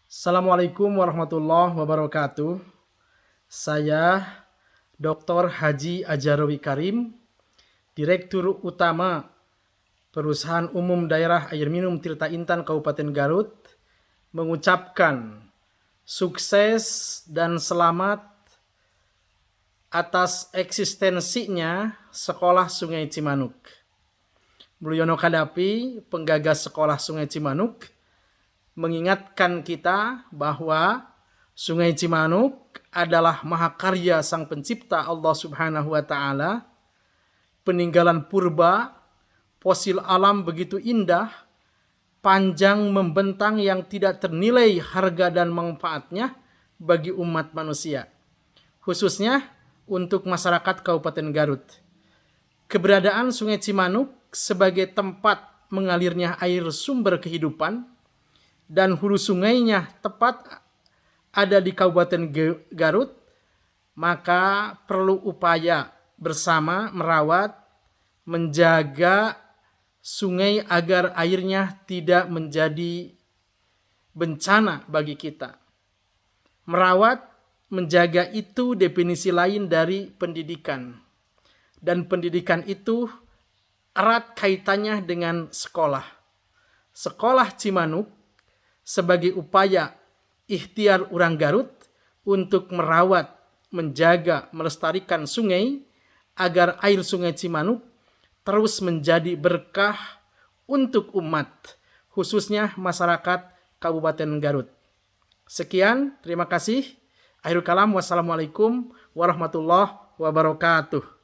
Assalamualaikum warahmatullahi wabarakatuh. Saya Dr. Haji Ajarowi Karim, Direktur Utama Perusahaan Umum Daerah Air Minum Tirta Intan Kabupaten Garut, mengucapkan sukses dan selamat atas eksistensinya Sekolah Sungai Cimanuk. Mulyono Kadapi, penggagas Sekolah Sungai Cimanuk, mengingatkan kita bahwa Sungai Cimanuk adalah mahakarya Sang Pencipta Allah Subhanahu wa Ta'ala, peninggalan purba, fosil alam begitu indah, panjang membentang yang tidak ternilai harga dan manfaatnya bagi umat manusia, khususnya untuk masyarakat Kabupaten Garut. Keberadaan Sungai Cimanuk sebagai tempat mengalirnya air sumber kehidupan dan hulu sungainya tepat ada di Kabupaten Garut, maka perlu upaya bersama merawat, menjaga sungai agar airnya tidak menjadi bencana bagi kita. Merawat, menjaga itu definisi lain dari pendidikan. Dan pendidikan itu erat kaitannya dengan sekolah. Sekolah Cimanuk sebagai upaya ikhtiar orang Garut untuk merawat, menjaga, melestarikan sungai agar air Sungai Cimanuk terus menjadi berkah untuk umat, khususnya masyarakat Kabupaten Garut. Sekian, terima kasih. Akhirul kalam, wassalamualaikum warahmatullahi wabarakatuh.